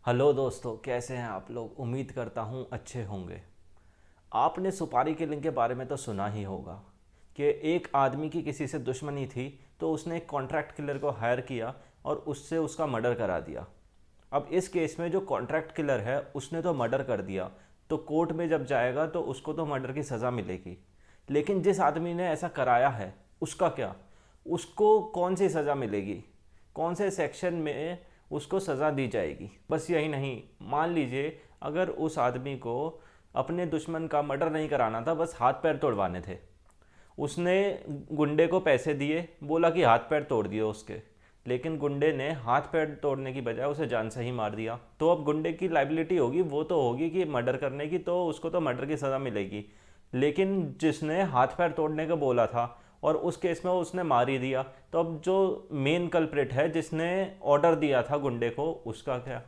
Hello दोस्तों, कैसे हैं आप लोग। उम्मीद करता हूँ अच्छे होंगे। आपने सुपारी किलिंग के बारे में तो सुना ही होगा कि एक आदमी की किसी से दुश्मनी थी, तो उसने एक कॉन्ट्रैक्ट किलर को हायर किया और उससे उसका मर्डर करा दिया। अब इस केस में जो कॉन्ट्रैक्ट किलर है उसने तो मर्डर कर दिया, तो कोर्ट में जब जाएगा तो उसको तो मर्डर की सज़ा मिलेगी। लेकिन जिस आदमी ने ऐसा कराया है उसका क्या, उसको कौन सी सज़ा मिलेगी, कौन से सेक्शन में उसको सज़ा दी जाएगी। बस यही नहीं, मान लीजिए अगर उस आदमी को अपने दुश्मन का मर्डर नहीं कराना था, बस हाथ पैर तोड़वाने थे। उसने गुंडे को पैसे दिए, बोला कि हाथ पैर तोड़ दिए उसके, लेकिन गुंडे ने हाथ पैर तोड़ने की बजाय उसे जान से ही मार दिया। तो अब गुंडे की लाइबिलिटी होगी, वो तो होगी कि मर्डर करने की, तो उसको तो मर्डर की सज़ा मिलेगी। लेकिन जिसने हाथ पैर तोड़ने का बोला था और उस केस में उसने मार ही दिया, तो अब जो मेन कल्प्रिट है जिसने ऑर्डर दिया था गुंडे को, उसका क्या,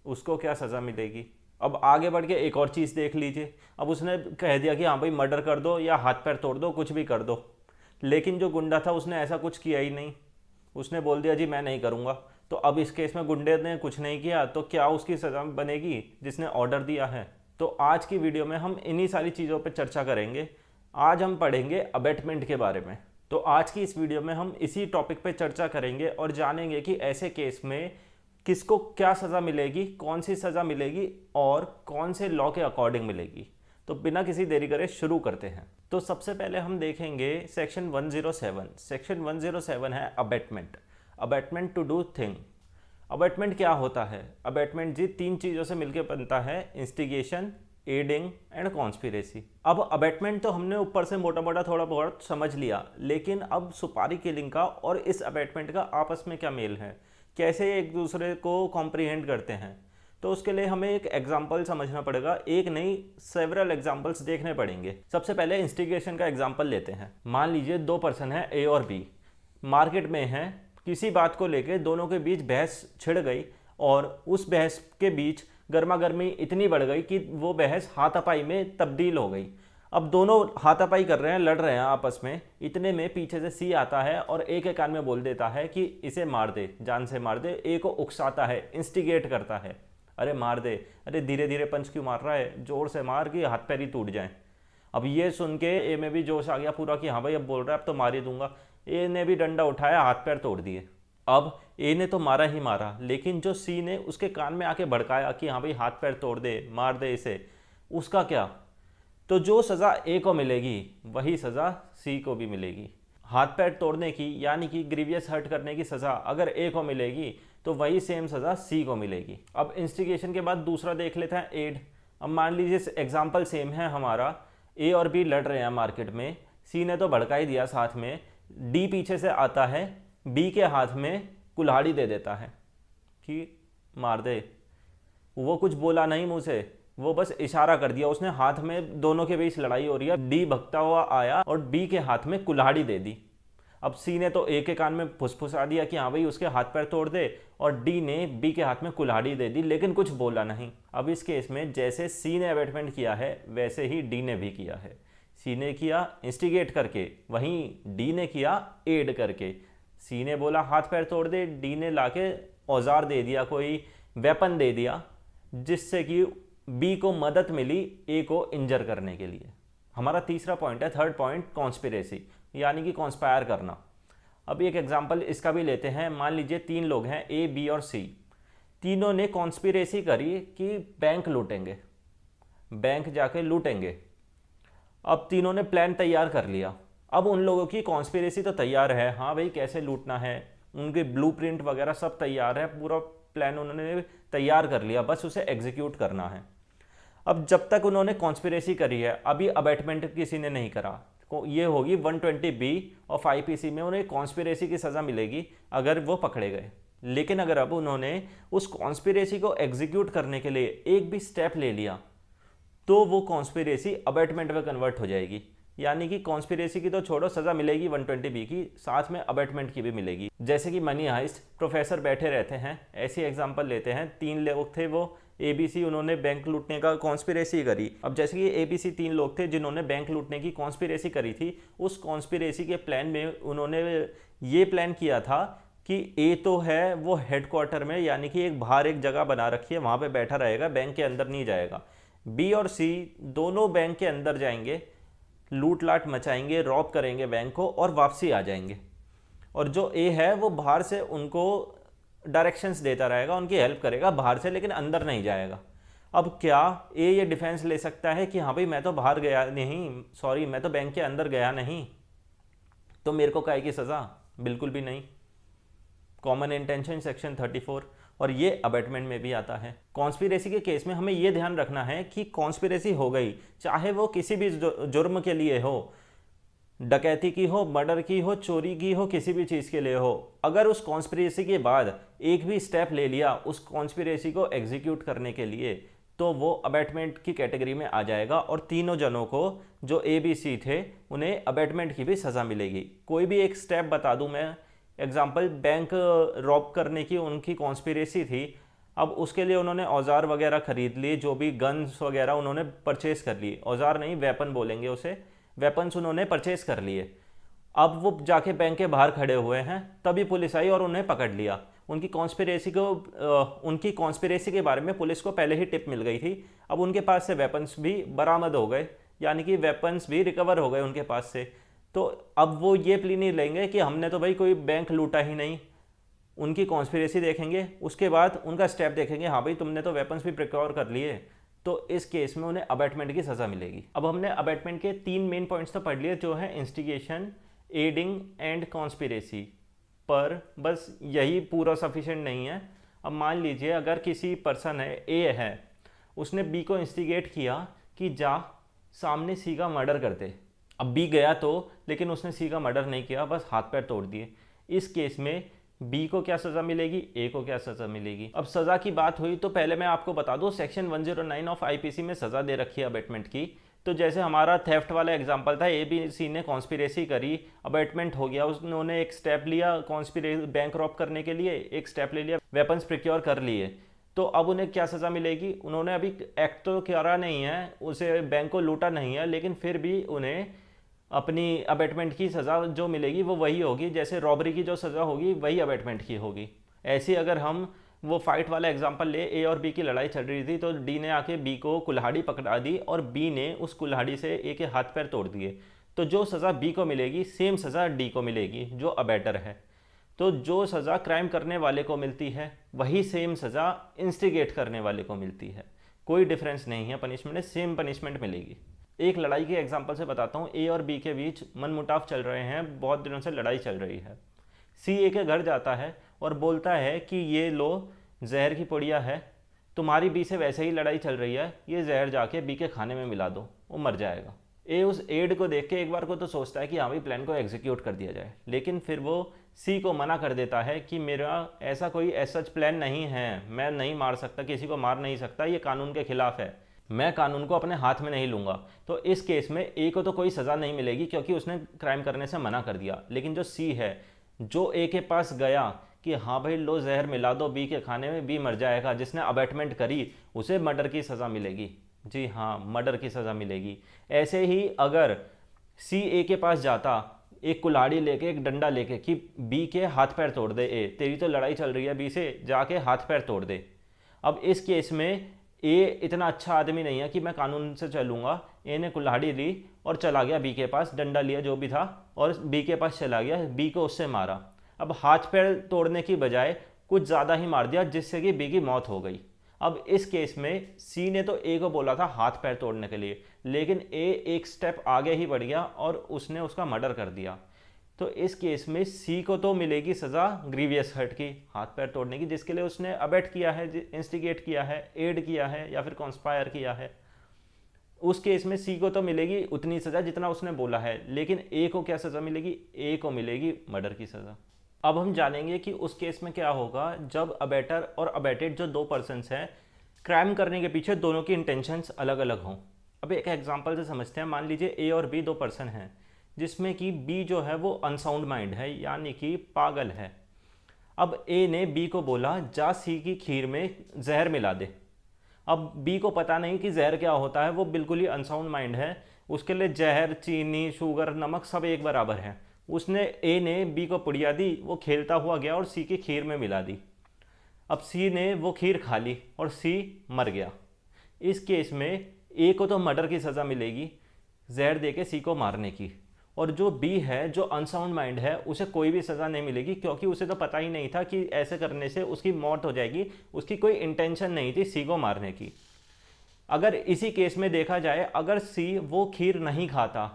उसको क्या सज़ा मिलेगी। अब आगे बढ़ के एक और चीज़ देख लीजिए। अब उसने कह दिया कि हाँ भाई मर्डर कर दो या हाथ पैर तोड़ दो, कुछ भी कर दो, लेकिन जो गुंडा था उसने ऐसा कुछ किया ही नहीं। उसने बोल दिया जी मैं नहीं करूँगा। तो अब इस केस में गुंडे ने कुछ नहीं किया, तो क्या उसकी सज़ा बनेगी जिसने ऑर्डर दिया है। तो आज की वीडियो में हम इन्हीं सारी चीज़ों पर चर्चा करेंगे। आज हम पढ़ेंगे अबेटमेंट के बारे में। तो आज की इस वीडियो में हम इसी टॉपिक पे चर्चा करेंगे और जानेंगे कि ऐसे केस में किसको क्या सज़ा मिलेगी, कौन सी सज़ा मिलेगी और कौन से लॉ के अकॉर्डिंग मिलेगी। तो बिना किसी देरी करे शुरू करते हैं। तो सबसे पहले हम देखेंगे सेक्शन 107। सेक्शन 107 है abetment. Abetment to do thing. Abetment क्या होता है। अबेटमेंट जी तीन चीज़ों से मिलकर बनता है, इंस्टिगेशन, एडिंग एंड कॉन्स्पिरेसी। अब अबेटमेंट तो हमने ऊपर से मोटा मोटा थोड़ा बहुत समझ लिया, लेकिन अब सुपारी किलिंग का और इस अबेटमेंट का आपस में क्या मेल है, कैसे एक दूसरे को कॉम्प्रीहेंड करते हैं। तो उसके लिए हमें एक एग्जाम्पल समझना पड़ेगा, एक नहीं सेवरल एग्जाम्पल्स देखने पड़ेंगे। सबसे पहले इंस्टिगेशन का एग्जाम्पल लेते हैं। मान लीजिए दो पर्सन है, ए और बी, मार्केट में हैं, किसी बात को लेकर दोनों के बीच बहस छिड़ गई और उस बहस के बीच गर्मा गर्मी इतनी बढ़ गई कि वो बहस हाथापाई में तब्दील हो गई। अब दोनों हाथापाई कर रहे हैं, लड़ रहे हैं आपस में। इतने में पीछे से सी आता है और ए के कान में बोल देता है कि इसे मार दे, जान से मार दे। ए को उकसाता है, इंस्टिगेट करता है, अरे मार दे, अरे धीरे धीरे पंच क्यों मार रहा है, जोर से मार कि हाथ पैर ही टूट जाए। अब ये सुन के ए में भी जोश आ गया पूरा कि हाँ भाई अब बोल रहा है अब तो मार ही दूंगा। ए ने भी डंडा उठाया, हाथ पैर तोड़ दिए। अब ए ने तो मारा ही मारा, लेकिन जो सी ने उसके कान में आके भड़काया कि हाँ भाई हाथ पैर तोड़ दे, मार दे इसे, उसका क्या। तो जो सज़ा ए को मिलेगी वही सज़ा सी को भी मिलेगी। हाथ पैर तोड़ने की यानी कि ग्रीवियस हर्ट करने की सज़ा अगर ए को मिलेगी तो वही सेम सज़ा सी को मिलेगी। अब इंस्टिगेशन के बाद दूसरा देख लेते हैं, एड। अब मान लीजिए एग्जाम्पल सेम है हमारा, ए और बी लड़ रहे हैं मार्केट में, सी ने तो भड़का ही दिया, साथ में डी पीछे से आता है, बी के हाथ में कुल्हाड़ी दे देता है कि मार दे। वो कुछ बोला नहीं मुंह से, वो बस इशारा कर दिया उसने, हाथ में दोनों के बीच लड़ाई हो रही है, डी भगता हुआ आया और बी के हाथ में कुल्हाड़ी दे दी। अब सी ने तो ए के कान में फुसफुसा दिया कि हाँ भाई उसके हाथ पैर तोड़ दे, और डी ने बी के हाथ में कुल्हाड़ी दे दी, लेकिन कुछ बोला नहीं। अब इस केस में जैसे सी ने अबेटमेंट किया है वैसे ही डी ने भी किया है। सी ने किया इंस्टिगेट करके, वहीं डी ने किया एड करके। सी ने बोला हाथ पैर तोड़ दे, डी ने लाके औजार दे दिया, कोई वेपन दे दिया, जिससे कि बी को मदद मिली ए को इंजर करने के लिए। हमारा तीसरा पॉइंट है, थर्ड पॉइंट, कॉन्स्पिरेसी यानी कि कॉन्स्पायर करना। अब एक एग्जांपल इसका भी लेते हैं। मान लीजिए तीन लोग हैं, ए बी और सी। तीनों ने कॉन्स्पिरेसी करी कि बैंक लूटेंगे, बैंक जाके लूटेंगे। अब तीनों ने प्लान तैयार कर लिया। अब उन लोगों की कॉन्स्पिरेसी तो तैयार है, हाँ भाई कैसे लूटना है, उनके ब्लूप्रिंट वगैरह सब तैयार है, पूरा प्लान उन्होंने तैयार कर लिया, बस उसे एग्जीक्यूट करना है। अब जब तक उन्होंने कॉन्स्पिरेसी करी है, अभी अबेटमेंट किसी ने नहीं करा, ये होगी 120B और 5PC में उन्हें कॉन्स्पिरेसी की सज़ा मिलेगी अगर वो पकड़े गए। लेकिन अगर अब उन्होंने उस कॉन्स्पिरेसी को एग्जीक्यूट करने के लिए एक भी स्टेप ले लिया तो वो कॉन्स्पिरेसी अबेटमेंट में कन्वर्ट हो जाएगी। यानी कि कॉन्स्पिरेसी की तो छोड़ो, सज़ा मिलेगी 120B की, साथ में अबेटमेंट की भी मिलेगी। जैसे कि मनी हाइस्ट, प्रोफेसर बैठे रहते हैं, ऐसी एग्जांपल लेते हैं। तीन लोग थे, वो ABC, उन्होंने बैंक लूटने का कॉन्स्पिरेसी करी। अब जैसे कि ABC तीन लोग थे जिन्होंने बैंक लूटने की कॉन्स्पिरेसी करी थी, उस कॉन्स्पिरेसी के प्लान में उन्होंने ये प्लान किया था कि ए तो है वो हेडक्वार्टर में, यानी कि एक बाहर एक जगह बना रखी है, वहाँ पे बैठा रहेगा, बैंक के अंदर नहीं जाएगा। बी और सी दोनों बैंक के अंदर जाएंगे, लूट लाट मचाएंगे, रॉब करेंगे बैंक को और वापसी आ जाएंगे। और जो ए है वो बाहर से उनको डायरेक्शंस देता रहेगा, उनकी हेल्प करेगा बाहर से, लेकिन अंदर नहीं जाएगा। अब क्या ए ये डिफेंस ले सकता है कि हाँ भाई मैं तो बाहर गया नहीं, सॉरी मैं तो बैंक के अंदर गया नहीं, तो मेरे को काय की सज़ा? बिल्कुल भी नहीं। कॉमन इंटेंशन सेक्शन 34, और ये अबेटमेंट में भी आता है। कॉन्स्पिरेसी के केस में हमें ये ध्यान रखना है कि कॉन्स्पिरेसी हो गई, चाहे वो किसी भी जुर्म के लिए हो, डकैती की हो, मर्डर की हो, चोरी की हो, किसी भी चीज़ के लिए हो, अगर उस कॉन्स्पिरेसी के बाद एक भी स्टेप ले लिया उस कॉन्स्पिरेसी को एग्जीक्यूट करने के लिए, तो वो अबेटमेंट की कैटेगरी में आ जाएगा, और तीनों जनों को जो ए बी सी थे उन्हें अबेटमेंट की भी सज़ा मिलेगी। कोई भी एक स्टेप बता दूं मैं, एग्जाम्पल बैंक रॉब करने की उनकी कॉन्स्पिरेसी थी, अब उसके लिए उन्होंने औजार वगैरह खरीद लिए, जो भी गन्स वगैरह उन्होंने परचेज कर लिए, औजार नहीं वेपन बोलेंगे उसे, वेपन्स उन्होंने परचेज कर लिए। अब वो जाके बैंक के बाहर खड़े हुए हैं, तभी पुलिस आई और उन्हें पकड़ लिया। उनकी कॉन्स्पिरेसी के बारे में पुलिस को पहले ही टिप मिल गई थी। अब उनके पास से वेपन्स भी बरामद हो गए, यानी कि वेपन्स भी रिकवर हो गए उनके पास से। तो अब वो ये प्ली नहीं लेंगे कि हमने तो भाई कोई बैंक लूटा ही नहीं, उनकी कॉन्स्पिरेसी देखेंगे, उसके बाद उनका स्टेप देखेंगे, हाँ भाई तुमने तो वेपन्स भी प्रिकवर कर लिए, तो इस केस में उन्हें अबेटमेंट की सज़ा मिलेगी। अब हमने अबेटमेंट के 3 मेन पॉइंट्स तो पढ़ लिए, जो है इंस्टिगेशन, एडिंग एंड कॉन्स्पिरेसी। पर बस यही पूरा सफिशिएंट नहीं है। अब मान लीजिए अगर किसी पर्सन है, ए है, उसने बी को इंस्टिगेट किया कि जा सामने सी का मर्डर कर दे। अब बी गया तो, लेकिन उसने सी का मर्डर नहीं किया, बस हाथ पैर तोड़ दिए। इस केस में बी को क्या सज़ा मिलेगी, ए को क्या सज़ा मिलेगी? अब सज़ा की बात हुई तो पहले मैं आपको बता दूं, सेक्शन 109 ऑफ आईपीसी में सज़ा दे रखी है अबेटमेंट की। तो जैसे हमारा थेफ्ट वाला एग्जांपल था, ए बी सी ने कॉन्स्पिरेसी करी, अबेटमेंट हो गया, उन्होंने एक स्टेप लिया कॉन्स्पिरेसी बैंक रॉब करने के लिए, एक स्टेप ले लिया, वेपन्स प्रिक्योर कर लिए, तो अब उन्हें क्या सज़ा मिलेगी? उन्होंने अभी एक्ट तो करा नहीं है, उसे बैंक को लूटा नहीं है, लेकिन फिर भी उन्हें अपनी अबेटमेंट की सज़ा जो मिलेगी वो वही होगी, जैसे रॉबरी की जो सज़ा होगी वही अबेटमेंट की होगी। ऐसे अगर हम वो फाइट वाला एग्जांपल ले, ए और बी की लड़ाई चल रही थी, तो डी ने आके बी को कुल्हाड़ी पकड़ा दी और बी ने उस कुल्हाड़ी से ए के हाथ पैर तोड़ दिए, तो जो सज़ा बी को मिलेगी सेम सज़ा डी को मिलेगी जो अबेटर है। तो जो सज़ा क्राइम करने वाले को मिलती है वही सेम सज़ा इंस्टिगेट करने वाले को मिलती है, कोई डिफरेंस नहीं है पनिशमेंट में, सेम पनिशमेंट मिलेगी। एक लड़ाई के एग्जांपल से बताता हूँ, ए और बी के बीच मनमुटाव चल रहे हैं, बहुत दिनों से लड़ाई चल रही है। सी ए के घर जाता है और बोलता है कि ये लो जहर की पुड़िया है, तुम्हारी बी से वैसे ही लड़ाई चल रही है, ये जहर जाके बी के खाने में मिला दो, वो मर जाएगा। ए उस एड को देख के एक बार को तो सोचता है कि हाँ भाई प्लान को एग्जीक्यूट कर दिया जाए, लेकिन फिर वो सी को मना कर देता है कि मेरा ऐसा कोई सच प्लान नहीं है, मैं नहीं मार सकता, किसी को मार नहीं सकता, ये कानून के खिलाफ है, मैं कानून को अपने हाथ में नहीं लूँगा। तो इस केस में ए को तो कोई सज़ा नहीं मिलेगी क्योंकि उसने क्राइम करने से मना कर दिया, लेकिन जो सी है, जो ए के पास गया कि हाँ भाई लो जहर मिला दो बी के खाने में, बी मर जाएगा, जिसने अबेटमेंट करी उसे मर्डर की सज़ा मिलेगी। जी हाँ, मर्डर की सज़ा मिलेगी। ऐसे ही अगर सी ए के पास जाता एक कुल्हाड़ी लेके, एक डंडा लेके कि बी के हाथ पैर तोड़ दे, ए तेरी तो लड़ाई चल रही है बी से, जाके हाथ पैर तोड़ दे। अब इस केस में ए इतना अच्छा आदमी नहीं है कि मैं कानून से चलूँगा, ए ने कुल्हाड़ी ली और चला गया बी के पास, डंडा लिया जो भी था और बी के पास चला गया, बी को उससे मारा। अब हाथ पैर तोड़ने की बजाय कुछ ज़्यादा ही मार दिया जिससे कि बी की मौत हो गई। अब इस केस में सी ने तो ए को बोला था हाथ पैर तोड़ने के लिए, लेकिन ए एक स्टेप आगे ही बढ़ गया और उसने उसका मर्डर कर दिया। तो इस केस में सी को तो मिलेगी सज़ा ग्रीवियस हर्ट की, हाथ पैर तोड़ने की, जिसके लिए उसने अबेट किया है, इंस्टिगेट किया है, एड किया है या फिर कॉन्स्पायर किया है। उस केस में सी को तो मिलेगी उतनी सज़ा जितना उसने बोला है, लेकिन ए को क्या सज़ा मिलेगी? ए को मिलेगी मर्डर की सज़ा। अब हम जानेंगे कि उस केस में क्या होगा जब अबेटर और अबेटेड जो दो पर्सन्स हैं, क्राइम करने के पीछे दोनों की इंटेंशंस अलग अलग हों। अब एक एग्जांपल से समझते हैं। मान लीजिए ए और बी दो पर्सन हैं, जिसमें कि बी जो है वो अनसाउंड माइंड है, यानी कि पागल है। अब ए ने बी को बोला जा सी की खीर में जहर मिला दे। अब बी को पता नहीं कि जहर क्या होता है, वो बिल्कुल ही अनसाउंड माइंड है, उसके लिए जहर, चीनी, शुगर, नमक सब एक बराबर है। उसने ए ने बी को पुड़िया दी, वो खेलता हुआ गया और सी की खीर में मिला दी। अब सी ने वो खीर खा ली और सी मर गया। इस केस में ए को तो मर्डर की सज़ा मिलेगी, जहर दे के सी को मारने की, और जो बी है, जो अनसाउंड माइंड है, उसे कोई भी सज़ा नहीं मिलेगी, क्योंकि उसे तो पता ही नहीं था कि ऐसे करने से उसकी मौत हो जाएगी। उसकी कोई इंटेंशन नहीं थी सी को मारने की। अगर इसी केस में देखा जाए, अगर सी वो खीर नहीं खाता,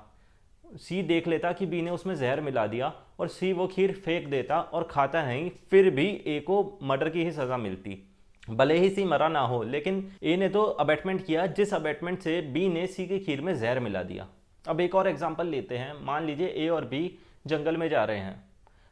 सी देख लेता कि बी ने उसमें जहर मिला दिया और सी वो खीर फेंक देता और खाता नहीं, फिर भी ए को मर्डर की ही सज़ा मिलती। भले ही सी मरा ना हो, लेकिन ए ने तो अबेटमेंट किया, जिस अबेटमेंट से बी ने सी की खीर में जहर मिला दिया। अब एक और एग्जांपल लेते हैं। मान लीजिए ए और बी जंगल में जा रहे हैं।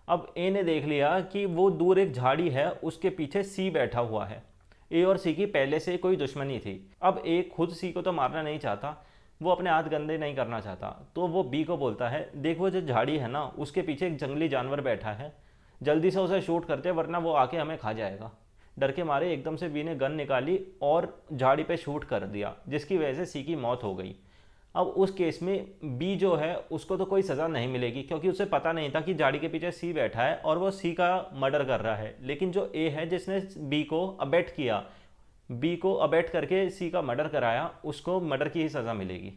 अब ए ने देख लिया कि वो दूर एक झाड़ी है, उसके पीछे सी बैठा हुआ है। ए और सी की पहले से कोई दुश्मनी थी। अब ए खुद सी को तो मारना नहीं चाहता, वो अपने हाथ गंदे नहीं करना चाहता, तो वो बी को बोलता है, देख वो जो झाड़ी है ना, उसके पीछे एक जंगली जानवर बैठा है, जल्दी से उसे शूट करते वरना वो आके हमें खा जाएगा। डर के मारे एकदम से बी ने गन निकाली और झाड़ी पे शूट कर दिया, जिसकी वजह से सी की मौत हो गई। अब उस केस में बी जो है उसको तो कोई सज़ा नहीं मिलेगी, क्योंकि उसे पता नहीं था कि झाड़ी के पीछे सी बैठा है और वो सी का मर्डर कर रहा है। लेकिन जो ए है, जिसने बी को अबेट किया, बी को अबेट करके सी का मर्डर कराया, उसको मर्डर की ही सज़ा मिलेगी।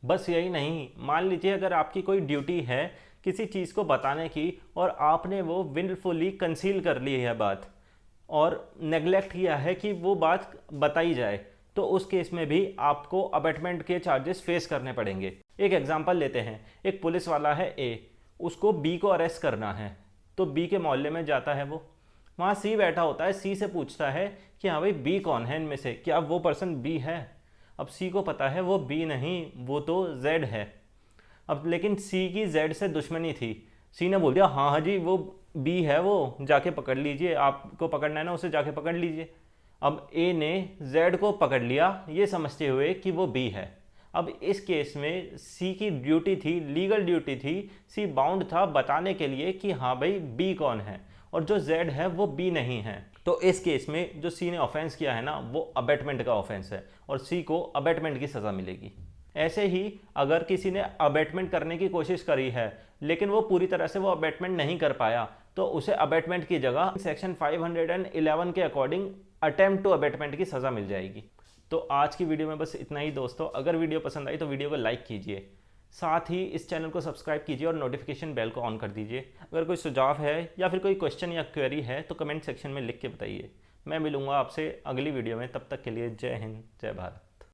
बस यही नहीं, मान लीजिए अगर आपकी कोई ड्यूटी है किसी चीज़ को बताने की और आपने वो विलफुली कंसील कर ली है बात और नेग्लेक्ट किया है कि वो बात बताई जाए, तो उस केस में भी आपको अबेटमेंट के चार्जेस फेस करने पड़ेंगे। एक एग्जांपल लेते हैं। एक पुलिस वाला है ए, उसको बी को अरेस्ट करना है, तो बी के मोहल्ले में जाता है। वो वहाँ सी बैठा होता है, सी से पूछता है कि हाँ भाई बी कौन है इनमें से, क्या वो पर्सन बी है? अब सी को पता है वो बी नहीं, वो तो जेड है। अब लेकिन सी की जेड से दुश्मनी थी। सी ने बोल दिया हाँ हाँ जी वो बी है, वो जाके पकड़ लीजिए, आपको पकड़ना है ना उसे जाके पकड़ लीजिए। अब ए ने जेड को पकड़ लिया ये समझते हुए कि वो बी है। अब इस केस में सी की ड्यूटी थी, लीगल ड्यूटी थी, सी बाउंड था बताने के लिए कि हाँ भाई बी कौन है और जो जेड है वो बी नहीं है। तो इस केस में जो सी ने ऑफेंस किया है ना, वो अबेटमेंट का ऑफेंस है और सी को अबेटमेंट की सज़ा मिलेगी। ऐसे ही अगर किसी ने अबेटमेंट करने की कोशिश करी है लेकिन वो पूरी तरह से वो अबेटमेंट नहीं कर पाया, तो उसे अबेटमेंट की जगह सेक्शन 511 के अकॉर्डिंग अटेम्प्ट टू अबेटमेंट की सज़ा मिल जाएगी। तो आज की वीडियो में बस इतना ही दोस्तों। अगर वीडियो पसंद आई तो वीडियो को लाइक कीजिए, साथ ही इस चैनल को सब्सक्राइब कीजिए और नोटिफिकेशन बेल को ऑन कर दीजिए। अगर कोई सुझाव है या फिर कोई क्वेश्चन या क्वेरी है तो कमेंट सेक्शन में लिख के बताइए। मैं मिलूंगा आपसे अगली वीडियो में, तब तक के लिए जय हिंद जय भारत।